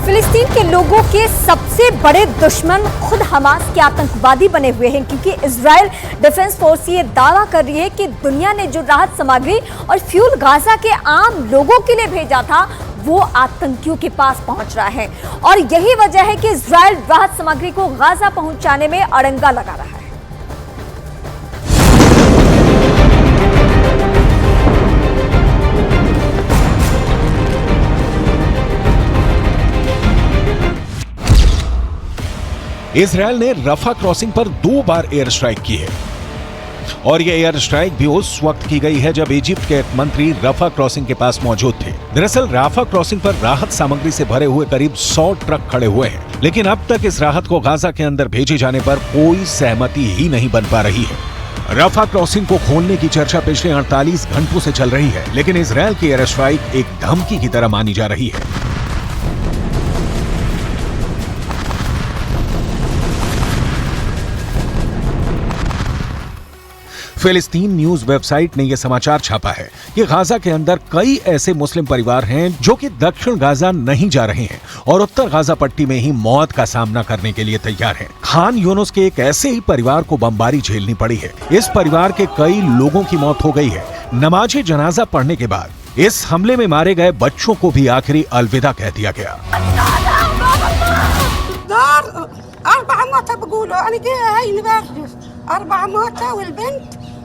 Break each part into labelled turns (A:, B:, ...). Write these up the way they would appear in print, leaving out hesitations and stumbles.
A: फिलिस्तीन के लोगों के सबसे बड़े दुश्मन खुद हमास के आतंकवादी बने हुए हैं, क्योंकि इजराइल डिफेंस फोर्स ये दावा कर रही है कि दुनिया ने जो राहत सामग्री और फ्यूल गाजा के आम लोगों के लिए भेजा था वो आतंकियों के पास पहुंच रहा है। और यही वजह है कि इजराइल राहत सामग्री को गाजा पहुंचाने में अड़ंगा लगा रहा है।
B: इजरायल ने रफा क्रॉसिंग पर 2 बार एयर स्ट्राइक की है और यह एयर स्ट्राइक भी उस वक्त की गई है जब इजिप्ट के एक मंत्री रफा क्रॉसिंग के पास मौजूद थे। दरअसल रफा क्रॉसिंग पर राहत सामग्री से भरे हुए करीब 100 ट्रक खड़े हुए हैं, लेकिन अब तक इस राहत को गाजा के अंदर भेजे जाने पर कोई सहमति ही नहीं बन पा रही है। रफा क्रॉसिंग को खोलने की चर्चा पिछले 48 घंटों से चल रही है, लेकिन इजरायल की एयर स्ट्राइक एक धमकी की तरह मानी जा रही है। फिलिस्तीन न्यूज वेबसाइट ने यह समाचार छापा है कि गाजा के अंदर कई ऐसे मुस्लिम परिवार हैं जो कि दक्षिण गाजा नहीं जा रहे हैं और उत्तर गाजा पट्टी में ही मौत का सामना करने के लिए तैयार हैं। खान यूनुस के एक ऐसे ही परिवार को बमबारी झेलनी पड़ी है। इस परिवार के कई लोगों की मौत हो गई है। नमाज जनाजा पढ़ने के बाद इस हमले में मारे गए बच्चों को भी आखिरी अलविदा कह दिया गया।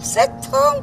C: 6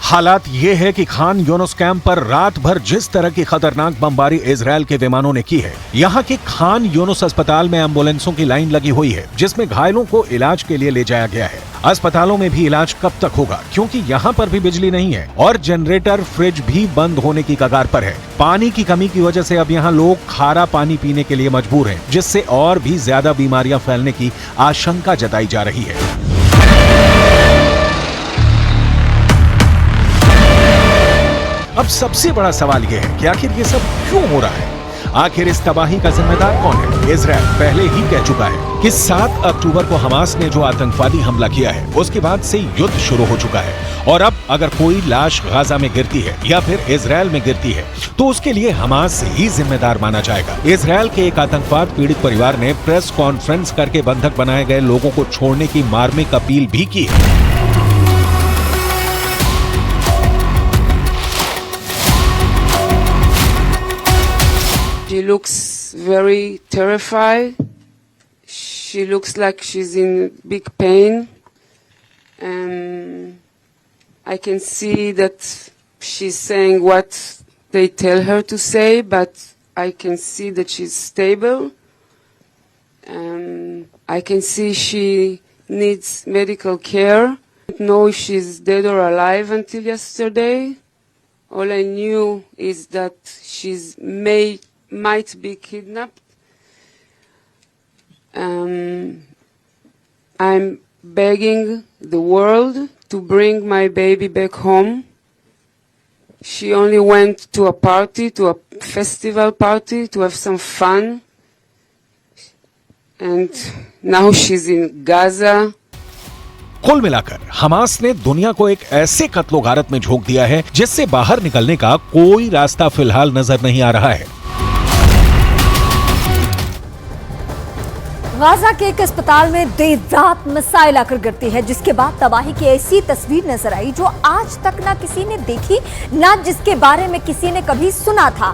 B: हालात ये है कि खान यूनुस कैंप पर रात भर जिस तरह की खतरनाक बमबारी इजरायल के विमानों ने की है, यहाँ के खान यूनुस अस्पताल में एम्बुलेंसों की लाइन लगी हुई है जिसमें घायलों को इलाज के लिए ले जाया गया है। अस्पतालों में भी इलाज कब तक होगा, क्योंकि यहाँ पर भी बिजली नहीं है और जनरेटर फ्रिज भी बंद होने की कगार पर है। पानी की कमी की वजह से अब यहाँ लोग खारा पानी पीने के लिए मजबूर हैं, जिससे और भी ज्यादा बीमारियां फैलने की आशंका जताई जा रही है। अब सबसे बड़ा सवाल यह है कि आखिर ये सब क्यों हो रहा है? आखिर इस तबाही का जिम्मेदार कौन है? इजरायल पहले ही कह चुका है कि 7 अक्टूबर को हमास ने जो आतंकवादी हमला किया है उसके बाद से युद्ध शुरू हो चुका है और अब अगर कोई लाश गाजा में गिरती है या फिर इजरायल में गिरती है तो उसके लिए हमास ही जिम्मेदार माना जाएगा। इजरायल के एक आतंकवाद पीड़ित परिवार ने प्रेस कॉन्फ्रेंस करके बंधक बनाए गए लोगों को छोड़ने की मार्मिक अपील भी की है।
D: She looks very terrified. She looks like she's in big pain. I can see that she's saying what they tell her to say, but I can see that she's stable. I can see she needs medical care. I don't know if she's dead or alive until yesterday. All I knew is that she's might be kidnapped. I'm begging the world to bring my baby back home. She only went to a party, to a festival party, to have some fun. And now she's in Gaza.
B: कुल मिलाकर Hamas ने दुनिया को एक ऐसे कत्लो गारत में झोंक दिया है जिससे बाहर निकलने का कोई रास्ता फिलहाल नजर नहीं आ रहा है।
A: गाजा के एक अस्पताल में देर रात मिसाइल आकर गिरती है, जिसके बाद तबाही की ऐसी तस्वीर नजर आई जो आज तक ना किसी ने देखी, ना जिसके बारे में किसी ने कभी सुना था।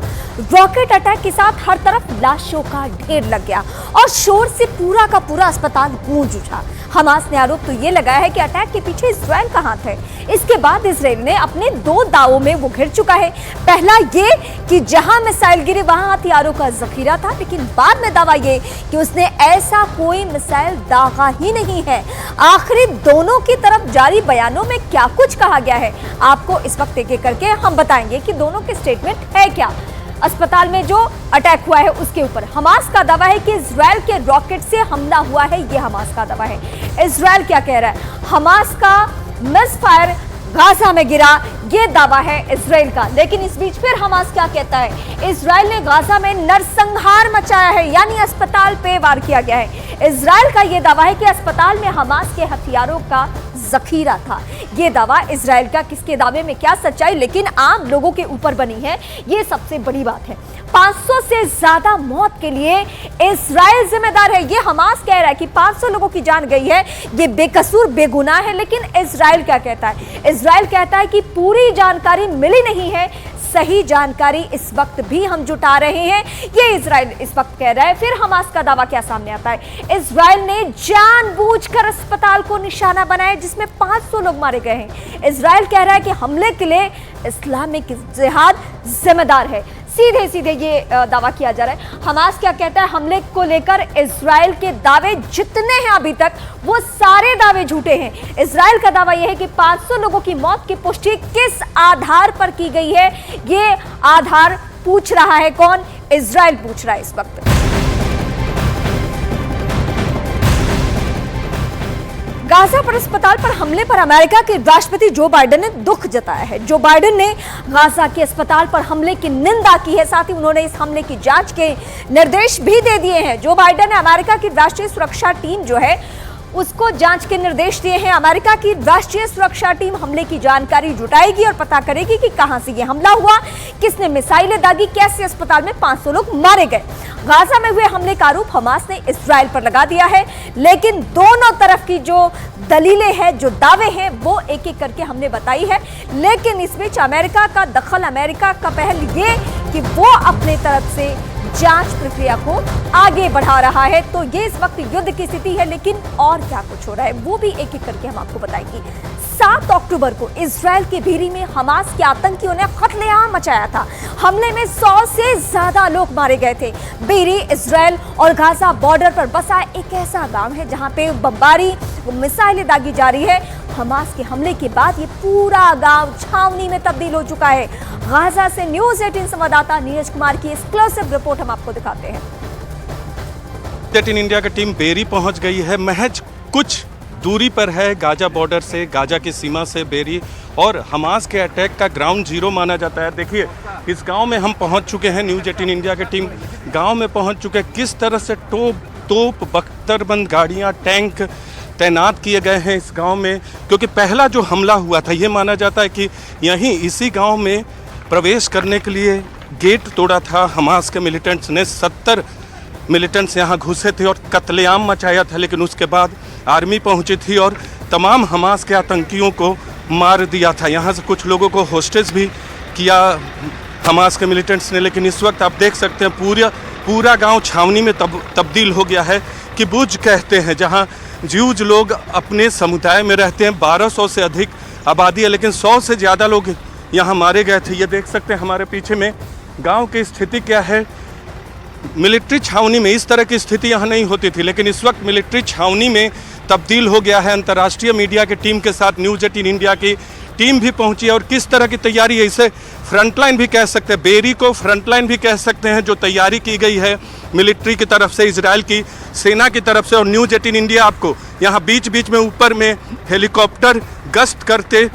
A: रॉकेट अटैक के साथ हर तरफ लाशों का ढेर लग गया और शोर से पूरा का पूरा अस्पताल गूंज उठा। हमास ने आरोप तो ये लगाया है कि अटैक के पीछे इजरायल का हाथ है। इसके बाद इजरायल ने अपने 2 दावों में वो घिर चुका है। पहला ये कि जहां मिसाइल गिरे वहां हथियारों का जखीरा था, लेकिन बाद में दावा ये कि उसने ऐसा कोई मिसाइल दागा ही नहीं है। आखिर दोनों की तरफ जारी बयानों में क्या कुछ कहा गया है, आपको इस वक्त एक एक करके हम बताएंगे कि दोनों के स्टेटमेंट है क्या। अस्पताल में जो अटैक हुआ है उसके ऊपर हमास का दावा है कि इजरायल के रॉकेट से हमला हुआ है, ये हमास का दावा है। इजरायल क्या कह रहा है? हमास का मिसफायर गाजा में गिरा, ये दावा है इजराइल का। लेकिन इस बीच फिर हमास क्या कहता है? इजराइल ने गाजा में नरसंहार मचाया है, यानी अस्पताल पे वार किया गया है। इजराइल का यह दावा है कि अस्पताल में हमास के हथियारों का जखीरा था। यह दावा इजराइल का, किसके दावे में क्या सच्चाई लेकिन आम लोगों के ऊपर बनी है, यह सबसे बड़ी बात है। 500 से ज्यादा मौत के लिए इजराइल जिम्मेदार है। यह हमास कह रहा है कि 500 लोगों की जान गई है, यह बेकसूर बेगुनाह है। लेकिन इजराइल क्या कहता है? इजराइल कहता है कि पूरी जानकारी मिली नहीं है, सही जानकारी इस वक्त भी हम जुटा रहे हैं, ये इजराइल इस वक्त कह रहा है। फिर हमास का दावा क्या सामने आता है? इजराइल ने जानबूझकर अस्पताल को निशाना बनाया जिसमें 500 लोग मारे गए हैं। इजराइल कह रहा है कि हमले के लिए इस्लामिक जिहाद जिम्मेदार है। सीधे सीधे ये दावा किया जा रहा है। हमास क्या कहता है? हमले को लेकर इजराइल के दावे जितने हैं अभी तक, वो सारे दावे झूठे हैं। इजराइल का दावा यह है कि 500 लोगों की मौत की पुष्टि किस आधार पर की गई है, ये आधार पूछ रहा है कौन? इजराइल पूछ रहा है इस वक्त। गाजा पर अस्पताल पर हमले पर अमेरिका के राष्ट्रपति जो बाइडेन ने दुख जताया है। जो बाइडेन ने गाजा के अस्पताल पर हमले की निंदा की है, साथ ही उन्होंने इस हमले की जांच के निर्देश भी दे दिए हैं। जो बाइडेन ने अमेरिका की राष्ट्रीय सुरक्षा टीम जो है उसको जांच के निर्देश दिए हैं। अमेरिका की राष्ट्रीय सुरक्षा टीम हमले की जानकारी जुटाएगी और पता करेगी कि कहां से यह हमला हुआ, किसने मिसाइलें दागी, कैसे अस्पताल में 500 लोग मारे गए। गाजा में हुए हमले का आरोप हमास ने इजराइल पर लगा दिया है, लेकिन दोनों तरफ की जो दलीलें हैं, जो दावे हैं, वो एक एक करके हमने बताई है। लेकिन इस बीच अमेरिका का दखल, अमेरिका का पहल ये कि वो अपने तरफ से जांच प्रक्रिया को आगे बढ़ा रहा है। तो ये इस वक्त युद्ध की स्थिति है, लेकिन और क्या कुछ हो रहा है वो भी एक एक करके हम आपको बताएंगे। 7 अक्टूबर को इजराइल के बेरी में हमास के आतंकियों ने कत्लेआम मचाया था। हमले में 100 से ज्यादा लोग मारे गए थे। बेरी इजराइल और गाजा बॉर्डर पर बसा एक ऐसा गांव है जहां पे बमबारी, मिसाइलें दागी जा रही है। हमास के हमले के बाद ये पूरा गांव छावनी में तब्दील हो चुका है। गाजा से न्यूज़ 18 संवाददाता नीरज कुमार की एक्सक्लूसिव रिपोर्ट हम आपको दिखाते हैं।
E: 18 इंडिया की टीम बेरी पहुंच गई है। महज कुछ दूरी पर है गाजा बॉर्डर से, गाजा की सीमा से बेरी, और हमास के अटैक का ग्राउंड जीरो माना जाता है। देखिए इस गांव में हम पहुंच चुके हैं। न्यूज़ 18 इंडिया की टीम गांव में पहुंच चुके हैं। किस तरह से तोप बख्तरबंद गाड़ियां, टैंक तैनात किए गए हैं इस गांव में, क्योंकि पहला जो हमला हुआ था ये माना जाता है कि यहीं इसी गांव में प्रवेश करने के लिए गेट तोड़ा था हमास के मिलिटेंट्स ने। 70 मिलिटेंट्स यहाँ घुसे थे और कत्लेआम मचाया था। लेकिन उसके बाद आर्मी पहुँची थी और तमाम हमास के आतंकियों को मार दिया था। यहाँ से कुछ लोगों को होस्टेज भी किया हमास के मिलिटेंट्स ने। लेकिन इस वक्त आप देख सकते हैं पूरा गांव छावनी में तब्दील हो गया है। किबुज कहते हैं जहाँ ज्यूज लोग अपने समुदाय में रहते हैं। 1200 से अधिक आबादी है, लेकिन 100 से ज़्यादा लोग यहाँ मारे गए थे। ये देख सकते हैं हमारे पीछे में गांव की स्थिति क्या है। मिलिट्री छावनी में इस तरह की स्थिति यहाँ नहीं होती थी, लेकिन इस वक्त मिलिट्री छावनी में तब्दील हो गया है। अंतर्राष्ट्रीय मीडिया की टीम के साथ न्यूज़ 18 इंडिया की टीम भी पहुंची है। और किस तरह की तैयारी है, इसे फ्रंटलाइन भी कह सकते हैं, बेरी को फ्रंटलाइन भी कह सकते हैं, जो तैयारी की गई है मिलिट्री की तरफ से, इजराइल की सेना की तरफ से। और न्यूज़ 18 इंडिया आपको यहाँ बीच बीच में ऊपर में हेलीकॉप्टर गश्त करते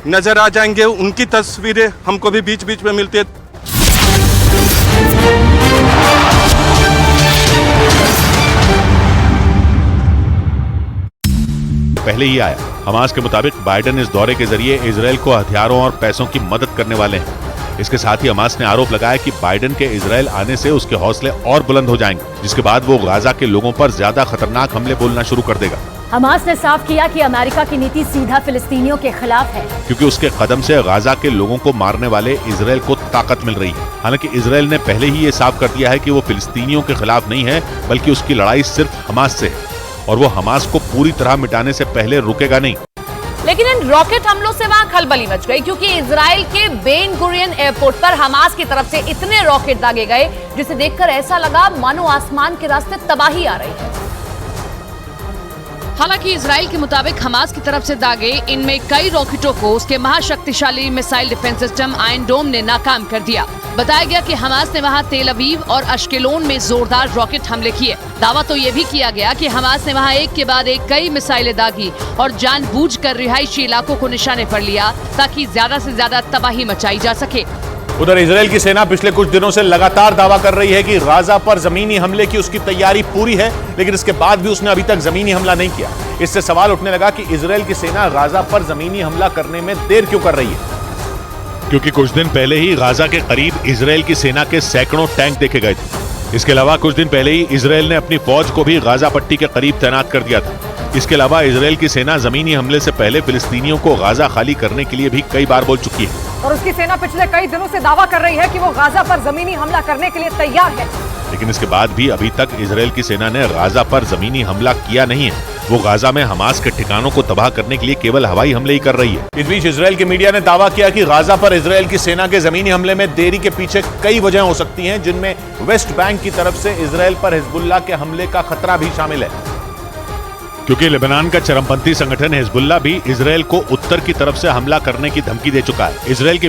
E: नजर आ जाएंगे। उनकी तस्वीरें हमको भी बीच बीच में मिलती है।
F: पहले ही आया। हमास के मुताबिक बाइडेन इस दौरे के जरिए इजराइल को हथियारों और पैसों की मदद करने वाले हैं। इसके साथ ही हमास ने आरोप लगाया कि बाइडेन के इजराइल आने से उसके हौसले और बुलंद हो जाएंगे, जिसके बाद वो गाजा के लोगों पर ज्यादा खतरनाक हमले बोलना शुरू कर देगा।
G: हमास ने साफ किया कि अमेरिका की नीति सीधा फिलिस्तीनियों के खिलाफ है,
F: क्योंकि उसके कदम से गाजा के लोगों को मारने वाले इजराइल को ताकत मिल रही है। हालांकि इजराइल ने पहले ही ये साफ कर दिया है कि वो फिलिस्तीनियों के खिलाफ नहीं है, बल्कि उसकी लड़ाई सिर्फ हमास से है और वो हमास को पूरी तरह मिटाने से पहले रुकेगा नहीं।
H: लेकिन इन रॉकेट हमलों से वहां खलबली मच गई, क्योंकि इजराइल के बेन गुरियन एयरपोर्ट पर हमास की तरफ से इतने रॉकेट दागे गए जिसे देखकर ऐसा लगा मानो आसमान के रास्ते तबाही आ रही है। हालांकि इजराइल के मुताबिक हमास की तरफ से दागे इनमें कई रॉकेटों को उसके महाशक्तिशाली मिसाइल डिफेंस सिस्टम आयरन डोम ने नाकाम कर दिया। बताया गया कि हमास ने वहां तेल अवीव और अश्केलोन में जोरदार रॉकेट हमले किए। दावा तो ये भी किया गया कि हमास ने वहां एक के बाद एक कई मिसाइलें दागी और जानबूझकर रिहायशी इलाकों को निशाने पर लिया ताकि ज्यादा से ज्यादा तबाही मचाई जा सके।
I: उधर इजराइल की सेना पिछले कुछ दिनों से लगातार दावा कर रही है कि गाजा पर जमीनी हमले की उसकी तैयारी पूरी है, लेकिन इसके बाद भी उसने अभी तक जमीनी हमला नहीं किया। इससे सवाल उठने लगा कि इजराइल की सेना गाजा पर जमीनी हमला करने में देर क्यों कर रही है,
F: क्योंकि कुछ दिन पहले ही गाजा के करीब इजराइल की सेना के सैकड़ों टैंक देखे गए थे। इसके अलावा कुछ दिन पहले ही इजराइल ने अपनी फौज को भी गाजा पट्टी के करीब तैनात कर दिया था। इसके अलावा इजराइल की सेना जमीनी हमले से पहले फिलिस्तीनियों को गाजा खाली करने के लिए भी कई बार बोल चुकी है
G: और उसकी सेना पिछले कई दिनों से दावा कर रही है कि वो गाजा पर जमीनी हमला करने के लिए तैयार है।
F: लेकिन इसके बाद भी अभी तक इजराइल की सेना ने गाजा पर जमीनी हमला किया नहीं है। वो गाजा में हमास के ठिकानों को तबाह करने के लिए केवल हवाई हमले ही कर रही है।
I: इस बीच इजराइल के मीडिया ने दावा किया कि गाजा पर इजराइल की सेना के जमीनी हमले में देरी के पीछे कई वजह हो सकती हैं, जिनमें वेस्ट बैंक की तरफ से इजराइल पर हिजबुल्लाह के हमले का खतरा भी शामिल है,
F: क्योंकि लेबनान का चरमपंथी संगठन हिजबुल्लाह भी इजराइल को उत्तर की तरफ से हमला करने की धमकी दे चुका है। इजराइल के